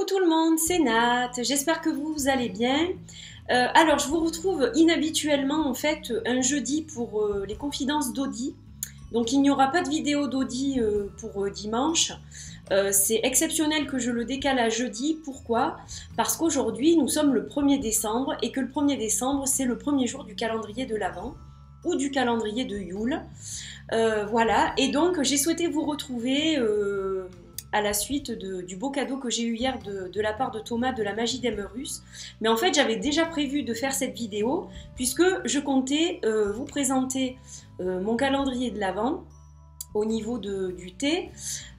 tout le monde, c'est Nat, j'espère que vous allez bien. Alors je vous retrouve inhabituellement en fait un jeudi pour les confidences d'Audi. Donc il n'y aura pas de vidéo d'Audi pour dimanche. C'est exceptionnel que je le décale à jeudi. Pourquoi? Parce qu'aujourd'hui nous sommes le 1er décembre et que le 1er décembre c'est le premier jour du calendrier de l'Avent ou du calendrier de Yule. Voilà, et donc j'ai souhaité vous retrouver à la suite du beau cadeau que j'ai eu hier de la part de Thomas de la magie d'Emmerus. Mais en fait j'avais déjà prévu de faire cette vidéo puisque je comptais vous présenter mon calendrier de l'Avent au niveau du thé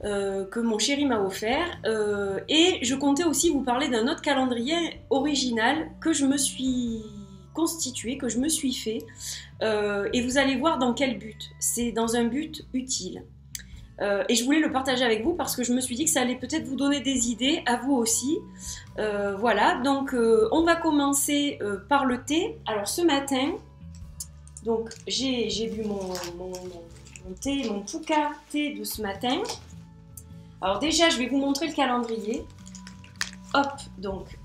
que mon chéri m'a offert et je comptais aussi vous parler d'un autre calendrier original que je me suis constitué, que je me suis fait et vous allez voir dans quel but. C'est dans un but utile. Et je voulais le partager avec vous parce que je me suis dit que ça allait peut-être vous donner des idées, à vous aussi. Voilà, donc on va commencer par le thé. Alors ce matin, donc j'ai bu mon thé, mon Pukka thé de ce matin. Alors déjà, je vais vous montrer le calendrier. Hop, donc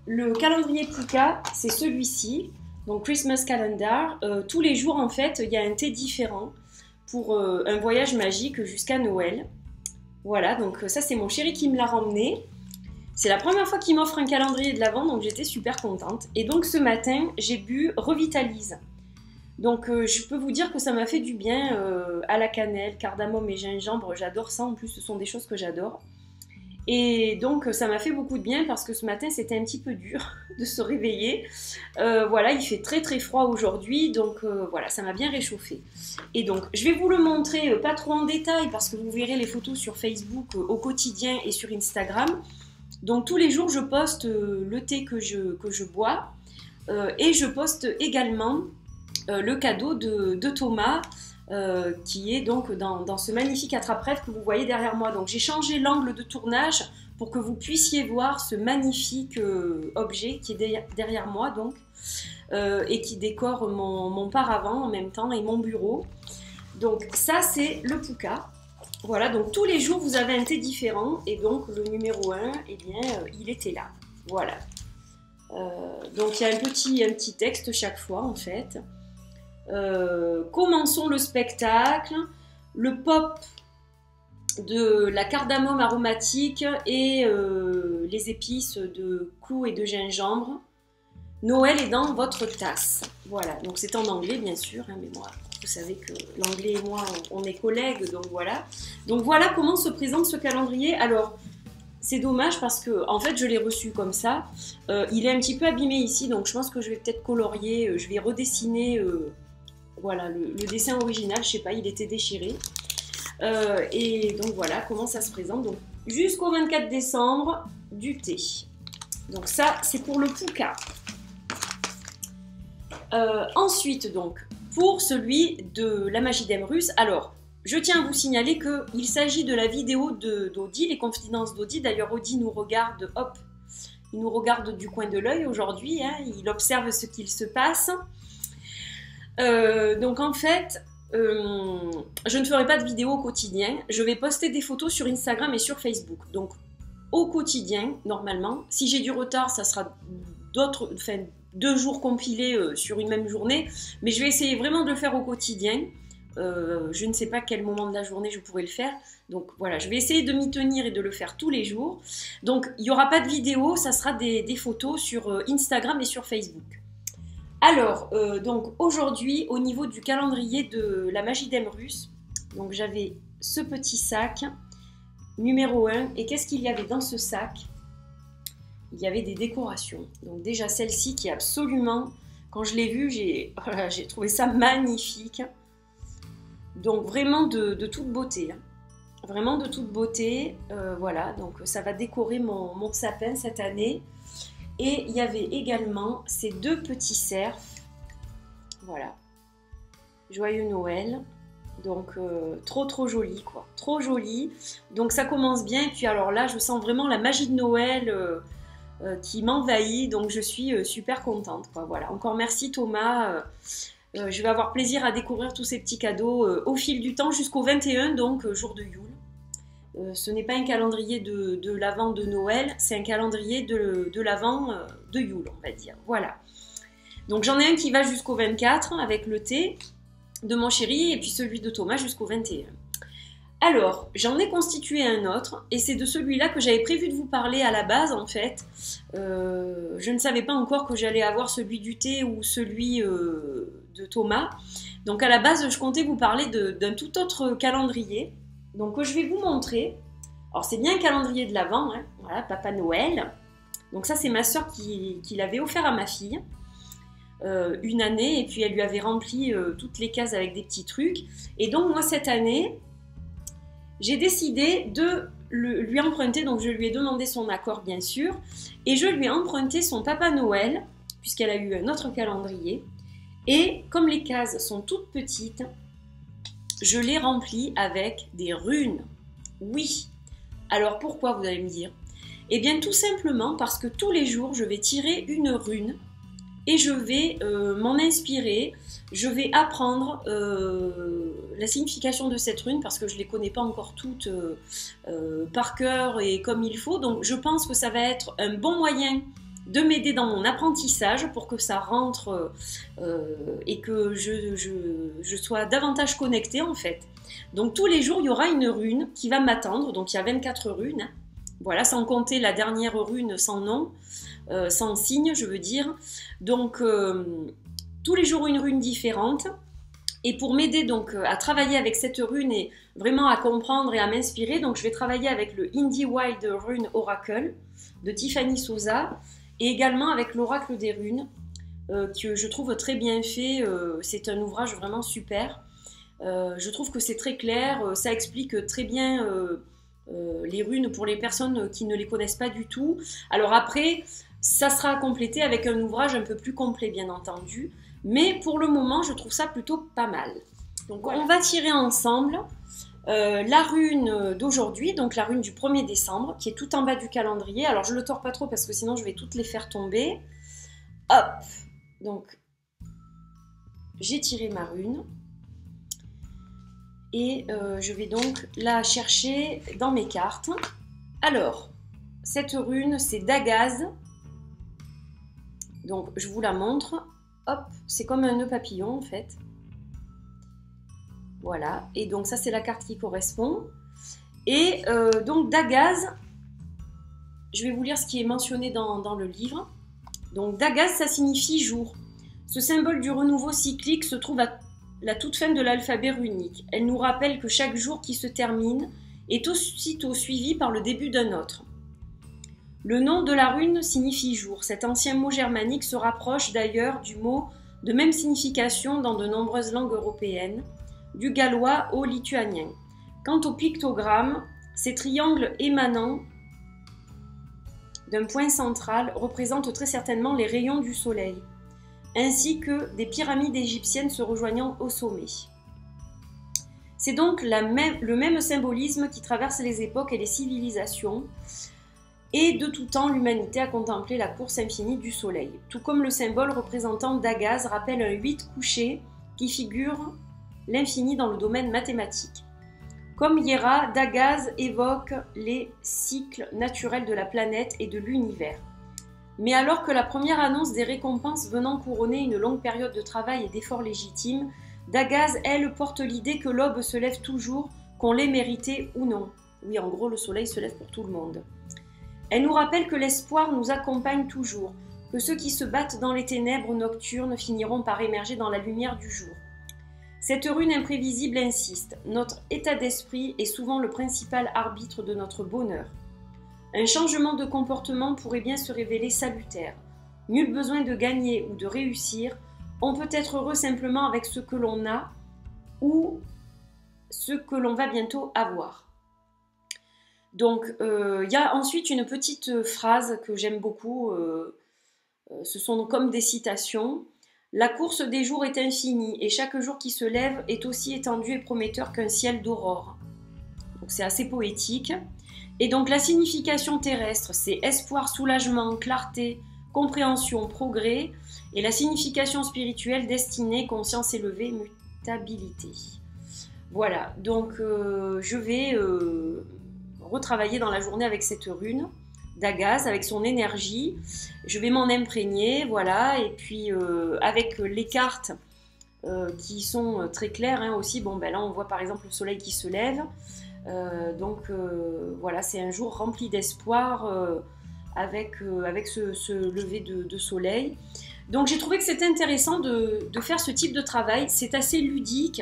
le calendrier Pukka, c'est celui-ci. Donc Christmas Calendar. Tous les jours, en fait, il y a un thé différent pour un voyage magique jusqu'à Noël. Voilà, donc ça c'est mon chéri qui me l'a ramené. C'est la première fois qu'il m'offre un calendrier de l'Avent, donc j'étais super contente. Et donc ce matin, j'ai bu Revitalise. Donc je peux vous dire que ça m'a fait du bien à la cannelle, cardamome et gingembre, j'adore ça, en plus ce sont des choses que j'adore. Et donc ça m'a fait beaucoup de bien parce que ce matin c'était un petit peu dur de se réveiller. Voilà, il fait très très froid aujourd'hui, donc voilà, ça m'a bien réchauffé. Et donc je vais vous le montrer pas trop en détail parce que vous verrez les photos sur Facebook au quotidien et sur Instagram. Donc tous les jours je poste le thé que je bois et je poste également le cadeau de Thomas. Qui est donc dans ce magnifique attrape-rêve que vous voyez derrière moi. Donc j'ai changé l'angle de tournage pour que vous puissiez voir ce magnifique objet qui est derrière moi donc, et qui décore mon paravent en même temps et mon bureau. Donc ça c'est le Pukka. Voilà, donc tous les jours vous avez un thé différent et donc le numéro 1, eh bien il était là. Voilà. Donc il y a un petit texte chaque fois en fait. Commençons le spectacle, le pop de la cardamome aromatique et les épices de clou et de gingembre. Noël est dans votre tasse. Voilà, donc c'est en anglais bien sûr, hein, mais moi, vous savez que l'anglais et moi, on est collègues, donc voilà. Donc voilà comment se présente ce calendrier. Alors, c'est dommage parce que en fait je l'ai reçu comme ça. Il est un petit peu abîmé ici, donc je pense que je vais peut-être colorier, je vais redessiner. Voilà, le dessin original, je sais pas, il était déchiré. Et donc voilà comment ça se présente. Donc jusqu'au 24 décembre, du thé. Donc ça, c'est pour le Pukka. Ensuite, donc, pour celui de la magie d'Emmerus, alors, je tiens à vous signaler qu'il s'agit de la vidéo d'Audi, les confidences d'Audi. D'ailleurs, Audi nous regarde, hop, il nous regarde du coin de l'œil aujourd'hui, hein, il observe ce qu'il se passe. Donc en fait, je ne ferai pas de vidéo au quotidien. Je vais poster des photos sur Instagram et sur Facebook. Donc au quotidien, normalement, si j'ai du retard, ça sera enfin, 2 jours compilés sur une même journée. Mais je vais essayer vraiment de le faire au quotidien. Je ne sais pas quel moment de la journée je pourrai le faire. Donc voilà, je vais essayer de m'y tenir et de le faire tous les jours. Donc il n'y aura pas de vidéo, ça sera des photos sur Instagram et sur Facebook. Alors, donc aujourd'hui, au niveau du calendrier de la magie d'Emmerus, donc j'avais ce petit sac, numéro 1, et qu'est-ce qu'il y avait dans ce sac? Il y avait des décorations. Donc déjà celle-ci qui est absolument, quand je l'ai vue, j'ai trouvé ça magnifique. Donc vraiment de toute beauté. Hein. Vraiment de toute beauté. Voilà, donc ça va décorer mon sapin cette année. Et il y avait également ces 2 petits cerfs. Voilà. Joyeux Noël. Donc trop joli quoi. Trop joli. Donc ça commence bien. Et puis alors là, je sens vraiment la magie de Noël qui m'envahit. Donc je suis super contente quoi. Voilà. Encore merci Thomas. Je vais avoir plaisir à découvrir tous ces petits cadeaux au fil du temps jusqu'au 21, donc jour de Yule. Ce n'est pas un calendrier de l'Avent de Noël, c'est un calendrier de l'Avent de Yule, on va dire. Voilà. Donc j'en ai un qui va jusqu'au 24 avec le thé de mon chéri et puis celui de Thomas jusqu'au 21. Alors, j'en ai constitué un autre et c'est de celui-là que j'avais prévu de vous parler à la base en fait. Je ne savais pas encore que j'allais avoir celui du thé ou celui de Thomas. Donc à la base, je comptais vous parler d'un tout autre calendrier. Donc que je vais vous montrer. Alors c'est bien un calendrier de l'Avent, hein. Voilà, Papa Noël. Donc ça c'est ma soeur qui l'avait offert à ma fille. Une année et puis elle lui avait rempli toutes les cases avec des petits trucs. Et donc moi cette année, j'ai décidé de lui emprunter, donc je lui ai demandé son accord bien sûr, et je lui ai emprunté son Papa Noël, puisqu'elle a eu un autre calendrier, et comme les cases sont toutes petites, je l'ai rempli avec des runes. Oui. Alors pourquoi, vous allez me dire? Eh bien tout simplement parce que tous les jours, je vais tirer une rune, et je vais m'en inspirer, je vais apprendre la signification de cette rune parce que je ne les connais pas encore toutes par cœur et comme il faut. Donc je pense que ça va être un bon moyen de m'aider dans mon apprentissage pour que ça rentre et que je sois davantage connectée en fait. Donc tous les jours, il y aura une rune qui va m'attendre. Donc il y a 24 runes, hein. Voilà, sans compter la dernière rune sans nom. Sans signe, je veux dire. Donc, tous les jours une rune différente. Et pour m'aider donc à travailler avec cette rune et vraiment à comprendre et à m'inspirer, donc je vais travailler avec le Indie Wild Rune Oracle de Tiffany Souza et également avec l'Oracle des runes que je trouve très bien fait. C'est un ouvrage vraiment super. Je trouve que c'est très clair, ça explique très bien les runes pour les personnes qui ne les connaissent pas du tout. Alors après, ça sera complété avec un ouvrage un peu plus complet, bien entendu. Mais pour le moment, je trouve ça plutôt pas mal. Donc voilà. On va tirer ensemble la rune d'aujourd'hui, donc la rune du 1er décembre, qui est tout en bas du calendrier. Alors je ne le tords pas trop parce que sinon je vais toutes les faire tomber. Hop! Donc, j'ai tiré ma rune. Et je vais donc la chercher dans mes cartes. Alors, cette rune, c'est Dagaz. Donc, je vous la montre. Hop, c'est comme un nœud papillon, en fait. Voilà. Et donc, ça, c'est la carte qui correspond. Et donc, Dagaz, je vais vous lire ce qui est mentionné dans le livre. Donc, Dagaz, ça signifie jour. Ce symbole du renouveau cyclique se trouve à la toute fin de l'alphabet runique. Elle nous rappelle que chaque jour qui se termine est aussitôt suivi par le début d'un autre. Le nom de la rune signifie jour. Cet ancien mot germanique se rapproche d'ailleurs du mot de même signification dans de nombreuses langues européennes, du gallois au lituanien. Quant au pictogramme, ces triangles émanant d'un point central représentent très certainement les rayons du soleil, ainsi que des pyramides égyptiennes se rejoignant au sommet. C'est donc le même symbolisme qui traverse les époques et les civilisations, et de tout temps l'humanité a contemplé la course infinie du soleil, tout comme le symbole représentant Dagaz rappelle un 8 couché qui figure l'infini dans le domaine mathématique. Comme Hiera, Dagaz évoque les cycles naturels de la planète et de l'univers. Mais alors que la première annonce des récompenses venant couronner une longue période de travail et d'efforts légitimes, Dagaz, elle, porte l'idée que l'aube se lève toujours, qu'on l'ait mérité ou non. Oui, en gros, le soleil se lève pour tout le monde. Elle nous rappelle que l'espoir nous accompagne toujours, que ceux qui se battent dans les ténèbres nocturnes finiront par émerger dans la lumière du jour. Cette rune imprévisible insiste, notre état d'esprit est souvent le principal arbitre de notre bonheur. Un changement de comportement pourrait bien se révéler salutaire. Nul besoin de gagner ou de réussir, on peut être heureux simplement avec ce que l'on a ou ce que l'on va bientôt avoir. Donc, y a ensuite une petite phrase que j'aime beaucoup, ce sont comme des citations. La course des jours est infinie et chaque jour qui se lève est aussi étendu et prometteur qu'un ciel d'aurore. Donc c'est assez poétique. Et donc la signification terrestre, c'est espoir, soulagement, clarté, compréhension, progrès. Et la signification spirituelle, destinée, conscience élevée, mutabilité. Voilà, donc je vais retravailler dans la journée avec cette rune d'Agaz, avec son énergie. Je vais m'en imprégner, voilà, et puis avec les cartes qui sont très claires hein, aussi. Bon, ben là, on voit par exemple le soleil qui se lève. Donc voilà, c'est un jour rempli d'espoir avec ce lever de soleil. Donc j'ai trouvé que c'était intéressant de faire ce type de travail. C'est assez ludique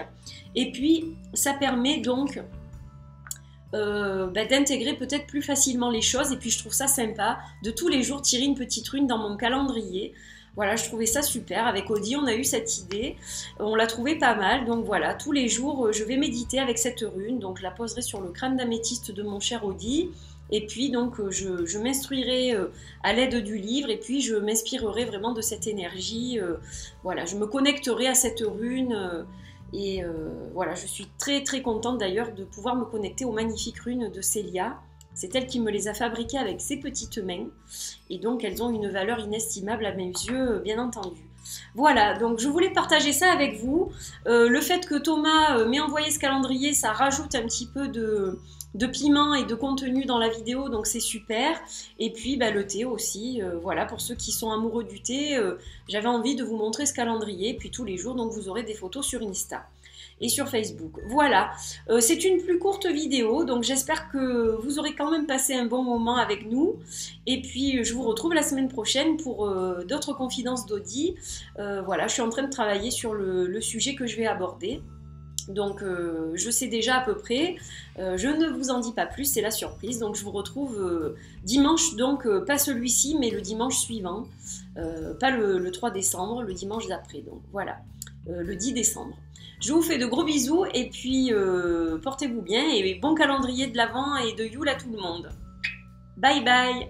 et puis ça permet donc d'intégrer peut-être plus facilement les choses. Et puis je trouve ça sympa de tous les jours tirer une petite rune dans mon calendrier. Voilà, je trouvais ça super. Avec Audi, on a eu cette idée. On l'a trouvé pas mal. Donc voilà, tous les jours, je vais méditer avec cette rune. Donc je la poserai sur le crâne d'améthyste de mon cher Audi. Et puis donc je m'instruirai à l'aide du livre. Et puis je m'inspirerai vraiment de cette énergie. Voilà, je me connecterai à cette rune. Voilà, je suis très très contente d'ailleurs de pouvoir me connecter aux magnifiques runes de Célia. C'est elle qui me les a fabriquées avec ses petites mains. Et donc, elles ont une valeur inestimable à mes yeux, bien entendu. Voilà, donc je voulais partager ça avec vous. Le fait que Thomas m'ait envoyé ce calendrier, ça rajoute un petit peu de piment et de contenu dans la vidéo, donc c'est super. Et puis le thé aussi, voilà, pour ceux qui sont amoureux du thé, j'avais envie de vous montrer ce calendrier. Puis tous les jours, donc vous aurez des photos sur Insta et sur Facebook. Voilà, c'est une plus courte vidéo, donc j'espère que vous aurez quand même passé un bon moment avec nous. Et puis je vous retrouve la semaine prochaine pour d'autres confidences d'Audi. Voilà, je suis en train de travailler sur le sujet que je vais aborder. Donc je sais déjà à peu près, je ne vous en dis pas plus, c'est la surprise. Donc je vous retrouve dimanche, donc pas celui-ci mais le dimanche suivant, pas le 3 décembre, le dimanche d'après, donc voilà, le 10 décembre. Je vous fais de gros bisous et puis portez-vous bien et bon calendrier de l'Avent et de Yule à tout le monde. Bye bye.